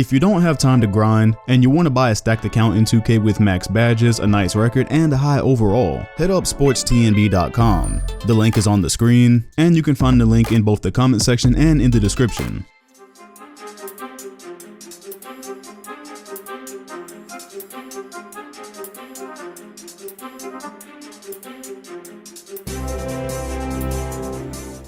If you don't have time to grind and you want to buy a stacked account in 2K with max badges, a nice record, and a high overall, hit up sportstnb.com. The link is on the screen, and you can find the link in both the comment section and in the description.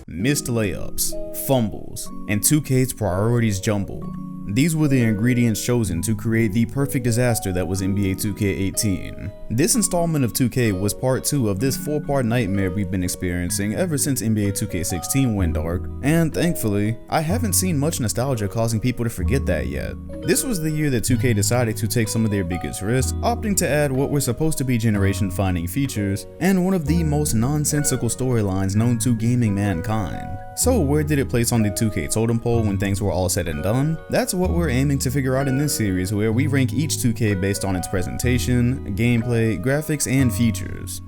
Missed layups, fumbles, and 2K's priorities jumbled. These were the ingredients chosen to create the perfect disaster that was NBA 2K18. This installment of 2K was part 2 of this 4-part nightmare we've been experiencing ever since NBA 2K16 went dark, and thankfully, I haven't seen much nostalgia causing people to forget that yet. This was the year that 2K decided to take some of their biggest risks, opting to add what were supposed to be generation-defining features, and one of the most nonsensical storylines known to gaming mankind. So where did it place on the 2K totem pole when things were all said and done? That's what we're aiming to figure out in this series, where we rank each 2K based on its presentation, gameplay, graphics, and features.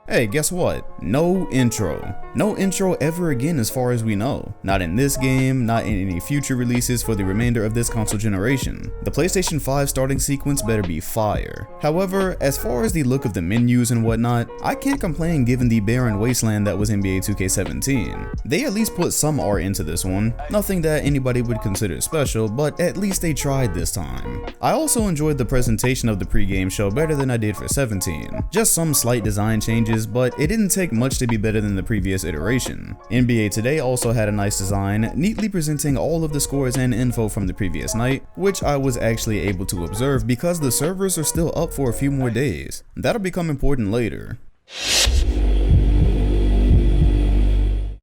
Hey, guess what? No intro. No intro ever again as far as we know. Not in this game, not in any future releases for the remainder of this console generation. The PlayStation 5 starting sequence better be fire. However, as far as the look of the menus and whatnot, I can't complain given the barren wasteland that was NBA 2K17. They at least put some art into this one. Nothing that anybody would consider special, but at least they tried this time. I also enjoyed the presentation of the pre-game show better than I did for 17. Just some slight design changes, but it didn't take much to be better than the previous iteration. NBA Today also had a nice design, neatly presenting all of the scores and info from the previous night, which I was actually able to observe because the servers are still up for a few more days. That'll become important later.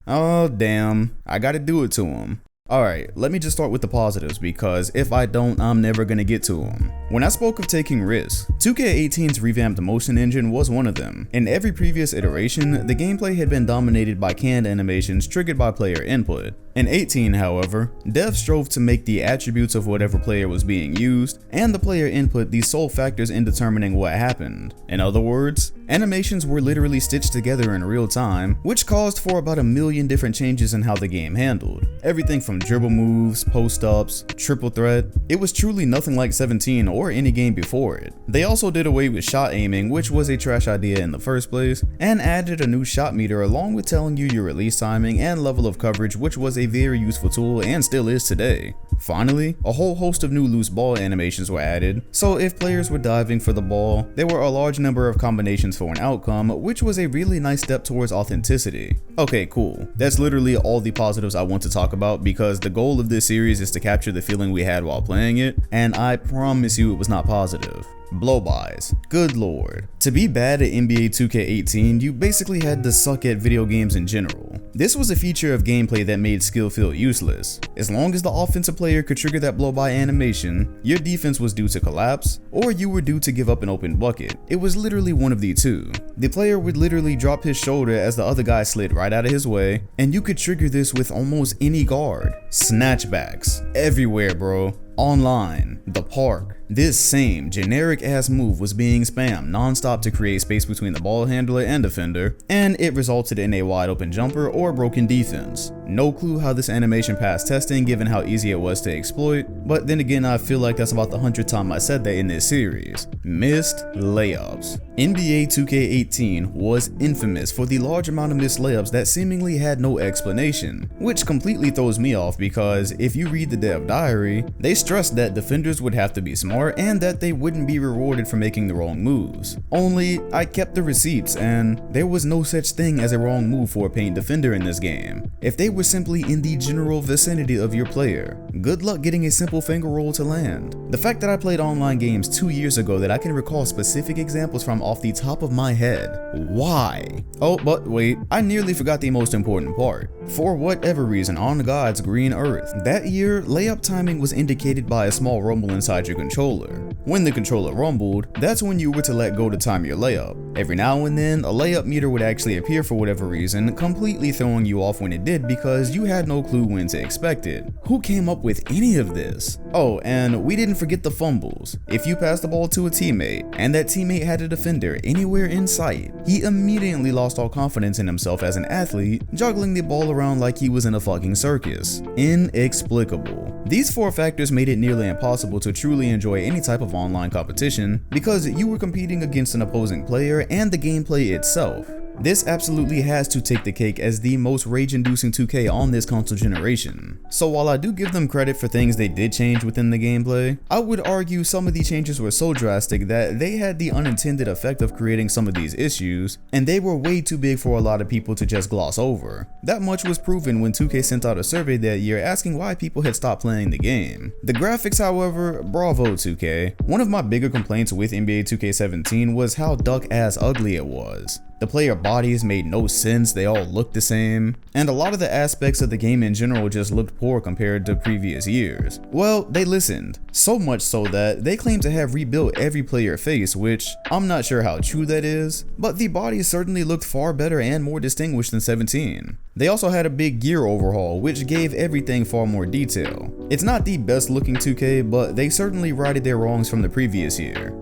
Oh damn, I gotta do it to him. Alright, let me just start with the positives because if I don't, I'm never gonna get to them. When I spoke of taking risks, 2K18's revamped motion engine was one of them. In every previous iteration, the gameplay had been dominated by canned animations triggered by player input. In 18, however, devs strove to make the attributes of whatever player was being used, and the player input the sole factors in determining what happened. In other words, animations were literally stitched together in real time, which caused for about 1 million different changes in how the game handled. Everything from dribble moves, post-ups, triple threat. It was truly nothing like 17 or any game before it. They also did away with shot aiming, which was a trash idea in the first place, and added a new shot meter along with telling you your release timing and level of coverage, which was a very useful tool and still is today. Finally, a whole host of new loose ball animations were added, so if players were diving for the ball, there were a large number of combinations for an outcome, which was a really nice step towards authenticity. Okay, cool. That's literally all the positives I want to talk about because the goal of this series is to capture the feeling we had while playing it, and I promise you it was not positive. Blow-bys. Good lord. To be bad at NBA 2K18, you basically had to suck at video games in general. This was a feature of gameplay that made skill feel useless. As long as the offensive player could trigger that blow-by animation, your defense was due to collapse, or you were due to give up an open bucket. It was literally one of the two. The player would literally drop his shoulder as the other guy slid right out of his way, and you could trigger this with almost any guard. Snatchbacks. Everywhere, bro. Online, the park. This same generic ass move was being spammed non-stop to create space between the ball handler and defender, and it resulted in a wide open jumper or broken defense. No clue how this animation passed testing given how easy it was to exploit, but then again I feel like that's about the 100th time I said that in this series. Missed layups. NBA 2K18 was infamous for the large amount of missed layups that seemingly had no explanation, which completely throws me off because if you read the dev diary, they stressed that defenders would have to be smart and that they wouldn't be rewarded for making the wrong moves. Only, I kept the receipts and there was no such thing as a wrong move for a paint defender in this game. If they were simply in the general vicinity of your player, good luck getting a simple finger roll to land. The fact that I played online games 2 years ago that I can recall specific examples from off the top of my head. Why? Oh, but wait, I nearly forgot the most important part. For whatever reason on God's green earth, that year, layup timing was indicated by a small rumble inside your controller. When the controller rumbled, that's when you were to let go to time your layup. Every now and then, a layup meter would actually appear for whatever reason, completely throwing you off when it did because you had no clue when to expect it. Who came up with any of this? Oh, and we didn't forget the fumbles. If you passed the ball to a teammate, and that teammate had a defender anywhere in sight, he immediately lost all confidence in himself as an athlete, juggling the ball around like he was in a fucking circus. Inexplicable. These 4 factors made it nearly impossible to truly enjoy any type of online competition because you were competing against an opposing player and the gameplay itself. This absolutely has to take the cake as the most rage-inducing 2K on this console generation. So while I do give them credit for things they did change within the gameplay, I would argue some of the changes were so drastic that they had the unintended effect of creating some of these issues, and they were way too big for a lot of people to just gloss over. That much was proven when 2K sent out a survey that year asking why people had stopped playing the game. The graphics, however, bravo 2K. One of my bigger complaints with NBA 2K17 was how duck-ass ugly it was. The player bodies made no sense, they all looked the same, and a lot of the aspects of the game in general just looked poor compared to previous years. Well, they listened, so much so that they claim to have rebuilt every player face, which I'm not sure how true that is, but the bodies certainly looked far better and more distinguished than 17. They also had a big gear overhaul, which gave everything far more detail. It's not the best looking 2K, but they certainly righted their wrongs from the previous year.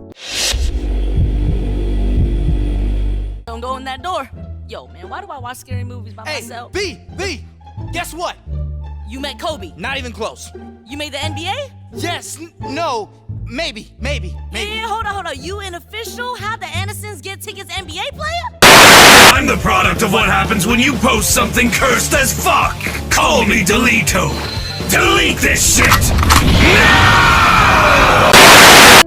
Don't go in that door. Yo, man, why do I watch scary movies by myself? B, guess what? You met Kobe. Not even close. You made the NBA? Yes, no, maybe. Yeah, hold on. You an official? How'd the Andersons get tickets NBA player? I'm the product of what happens when you post something cursed as fuck! Call me Delito! Delete this shit! Now!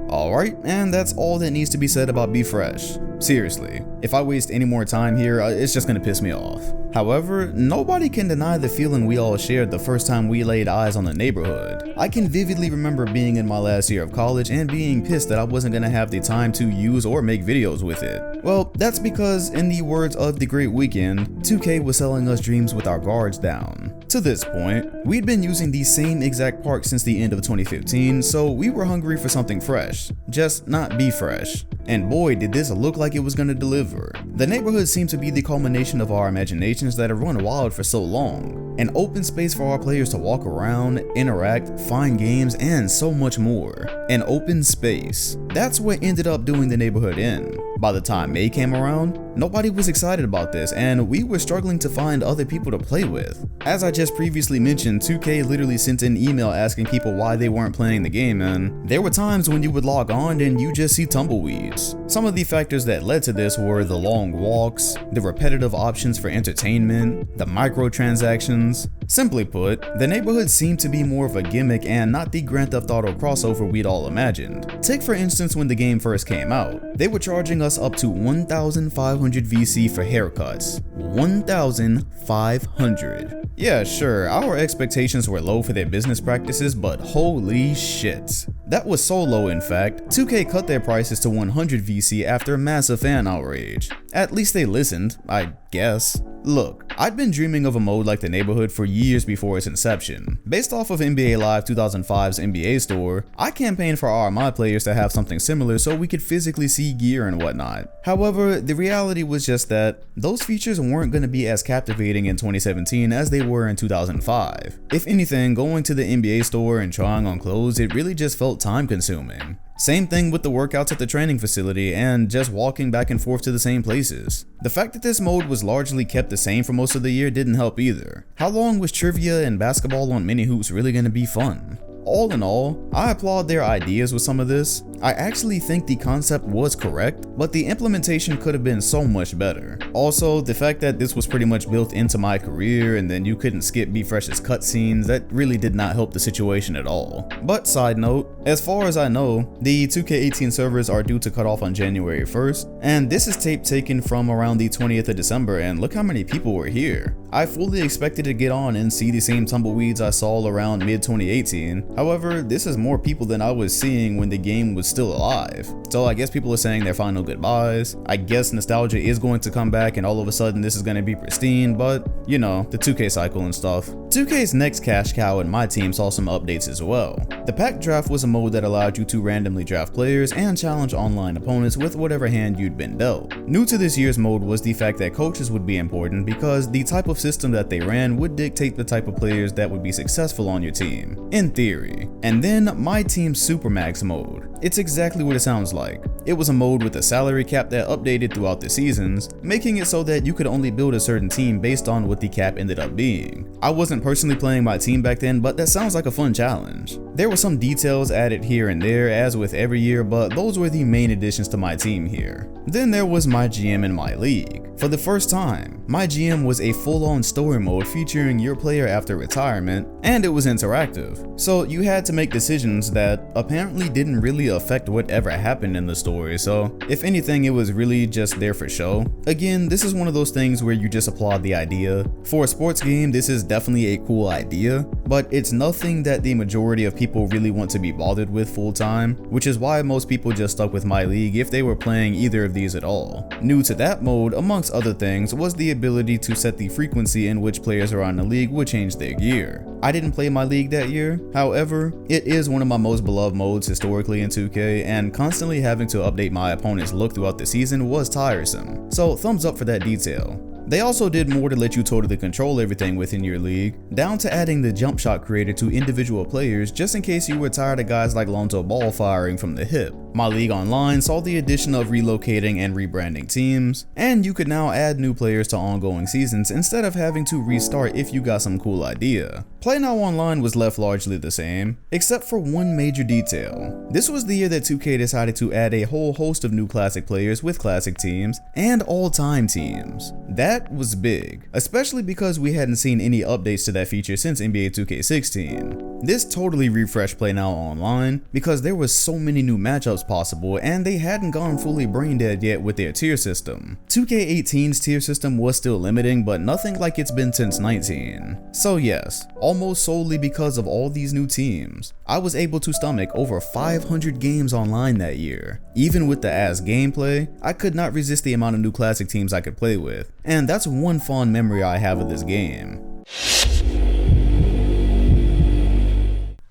Alright, and that's all that needs to be said about Be Fresh. Seriously, if I waste any more time here, it's just gonna piss me off. However, nobody can deny the feeling we all shared the first time we laid eyes on the neighborhood. I can vividly remember being in my last year of college and being pissed that I wasn't gonna have the time to use or make videos with it. Well, that's because, in the words of The Great Weekend, 2K was selling us dreams with our guards down. To this point, we'd been using the same exact park since the end of 2015, so we were hungry for something fresh, just not Be Fresh. And boy, did this look like it was gonna deliver. The neighborhood seemed to be the culmination of our imaginations that have run wild for so long. An open space for our players to walk around, interact, find games, and so much more. An open space. That's what ended up doing the neighborhood in. By the time May came around, nobody was excited about this, and we were struggling to find other people to play with. As I just previously mentioned, 2K literally sent an email asking people why they weren't playing the game, and there were times when you would log on and you just see tumbleweeds. Some of the factors that led to this were the long walks, the repetitive options for entertainment, the microtransactions. Simply put, the neighborhood seemed to be more of a gimmick and not the Grand Theft Auto crossover we'd all imagined. Take for instance when the game first came out. They were charging us up to 1,500 VC for haircuts. 1,500. Yeah, sure, our expectations were low for their business practices, but holy shit. That was so low in fact, 2K cut their prices to 100 VC after massive fan outrage. At least they listened, I guess. Look, I'd been dreaming of a mode like the neighborhood for years before its inception. Based off of NBA Live 2005's NBA store, I campaigned for RMI players to have something similar so we could physically see gear and whatnot. However, the reality was just that those features weren't going to be as captivating in 2017 as they were in 2005. If anything, going to the NBA store and trying on clothes, it really just felt time consuming. Same thing with the workouts at the training facility and just walking back and forth to the same places. The fact that this mode was largely kept the same for most of the year didn't help either. How long was trivia and basketball on mini hoops really gonna be fun? All in all, I applaud their ideas with some of this. I actually think the concept was correct, but the implementation could have been so much better. Also, the fact that this was pretty much built into my career and then you couldn't skip Be Fresh's cutscenes, that really did not help the situation at all. But side note, as far as I know, the 2K18 servers are due to cut off on January 1st, and this is tape taken from around the 20th of December, and look how many people were here. I fully expected to get on and see the same tumbleweeds I saw around mid-2018. However, this is more people than I was seeing when the game was still alive. So I guess people are saying their final goodbyes. I guess nostalgia is going to come back and all of a sudden this is going to be pristine, but you know, the 2K cycle and stuff. 2K's next cash cow in my team saw some updates as well. The pack draft was a mode that allowed you to randomly draft players and challenge online opponents with whatever hand you'd been dealt. New to this year's mode was the fact that coaches would be important because the type of system that they ran would dictate the type of players that would be successful on your team, in theory. And then my team's Supermax mode. It's exactly what it sounds like. It was a mode with a salary cap that updated throughout the seasons, making it so that you could only build a certain team based on what the cap ended up being. I wasn't personally playing my team back then, but that sounds like a fun challenge. There were some details added here and there as with every year, but those were the main additions to my team here. Then there was my GM in my league. For the first time, my GM was a full-on story mode featuring your player after retirement, and it was interactive. So you had to make decisions that apparently didn't really affect whatever happened in the story, so if anything it was really just there for show. Again, this is one of those things where you just applaud the idea. For a sports game, this is definitely a cool idea, but it's nothing that the majority of people really want to be bothered with full time, which is why most people just stuck with my league if they were playing either of these at all. New to that mode, amongst other things, was the ability to set the frequency in which players around the league would change their gear. I didn't play my league that year, however, it is one of my most beloved modes historically in 2K, and constantly having to update my opponent's look throughout the season was tiresome, so thumbs up for that detail. They also did more to let you totally control everything within your league, down to adding the jump shot creator to individual players just in case you were tired of guys like Lonzo Ball firing from the hip. My league online saw the addition of relocating and rebranding teams, and you could now add new players to ongoing seasons instead of having to restart if you got some cool idea. Play Now Online was left largely the same, except for one major detail. This was the year that 2K decided to add a whole host of new classic players with classic teams and all-time teams. That was big, especially because we hadn't seen any updates to that feature since NBA 2K16. This totally refreshed Play Now Online because there was so many new matchups possible and they hadn't gone fully brain dead yet with their tier system. 2K18's tier system was still limiting, but nothing like it's been since 19. So yes, almost solely because of all these new teams, I was able to stomach over 500 games online that year. Even with the ass gameplay, I could not resist the amount of new classic teams I could play with, and that's one fond memory I have of this game.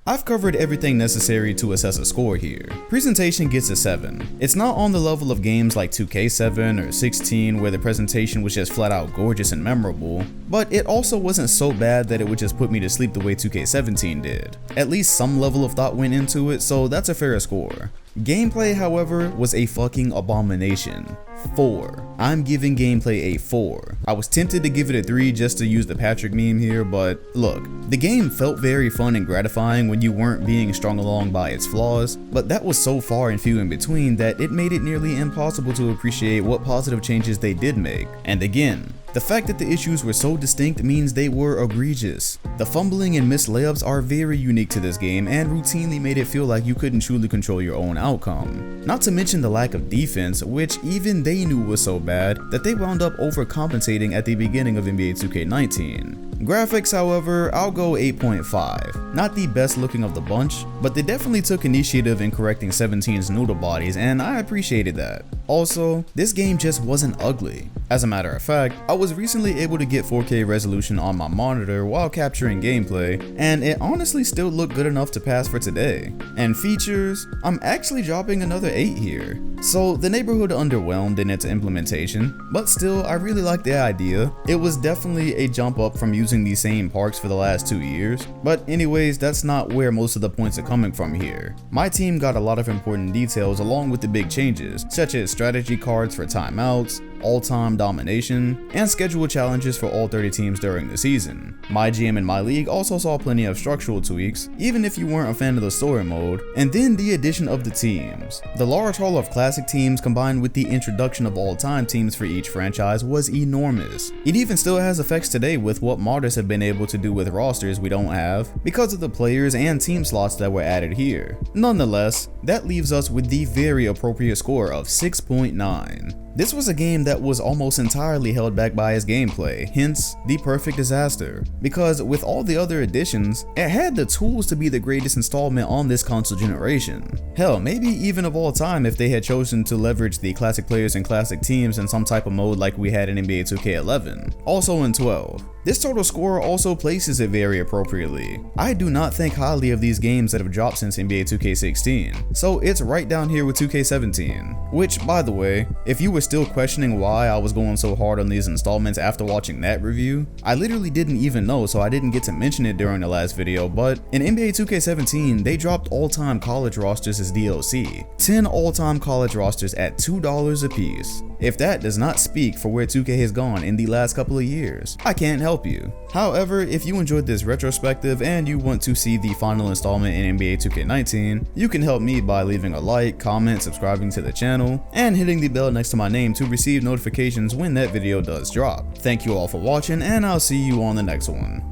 I've covered everything necessary to assess a score here. Presentation gets a 7. It's not on the level of games like 2K7 or 16 where the presentation was just flat out gorgeous and memorable, but it also wasn't so bad that it would just put me to sleep the way 2K17 did. At least some level of thought went into it, so that's a fair score. Gameplay, however, was a fucking abomination. 4. I'm giving gameplay a 4. I was tempted to give it a 3 just to use the Patrick meme here, but look, the game felt very fun and gratifying when you weren't being strung along by its flaws, but that was so far and few in between that it made it nearly impossible to appreciate what positive changes they did make. And again, the fact that the issues were so distinct means they were egregious. The fumbling and missed layups are very unique to this game and routinely made it feel like you couldn't truly control your own outcome. Not to mention the lack of defense, which even they knew was so bad that they wound up overcompensating at the beginning of NBA 2K19. Graphics, however, I'll go 8.5. Not the best looking of the bunch, but they definitely took initiative in correcting 17's noodle bodies, and I appreciated that. Also, this game just wasn't ugly. As a matter of fact, I was recently able to get 4K resolution on my monitor while capturing gameplay, and it honestly still looked good enough to pass for today. And features, I'm actually dropping another 8 here. So the neighborhood underwhelmed in its implementation, but still I really like the idea. It was definitely a jump up from using the same parks for the last 2 years, but anyways, that's not where most of the points are coming from here. My team got a lot of important details along with the big changes, such as strategy cards for timeouts, all-time domination, and schedule challenges for all 30 teams during the season. My GM in my league also saw plenty of structural tweaks, even if you weren't a fan of the story mode, and then the addition of the teams. The large haul of classic teams combined with the introduction of all-time teams for each franchise was enormous. It even still has effects today with what modders have been able to do with rosters we don't have, because of the players and team slots that were added here. Nonetheless, that leaves us with the very appropriate score of 6.9. This was a game that was almost entirely held back by its gameplay, hence the perfect disaster. Because with all the other additions, it had the tools to be the greatest installment on this console generation. Hell, maybe even of all time if they had chosen to leverage the classic players and classic teams in some type of mode like we had in NBA 2K11. Also in 12. This total score also places it very appropriately. I do not think highly of these games that have dropped since NBA 2K16, so it's right down here with 2K17. Which, by the way, if you were still questioning why I was going so hard on these installments after watching that review, I literally didn't even know, so I didn't get to mention it during the last video, but in NBA 2K17, they dropped all-time college rosters as DLC. 10 all-time college rosters at $2 a piece. If that does not speak for where 2K has gone in the last couple of years, I can't help you. However, if you enjoyed this retrospective and you want to see the final installment in NBA 2K19, you can help me by leaving a like, comment, subscribing to the channel, and hitting the bell next to my name to receive notifications when that video does drop. Thank you all for watching, and I'll see you on the next one.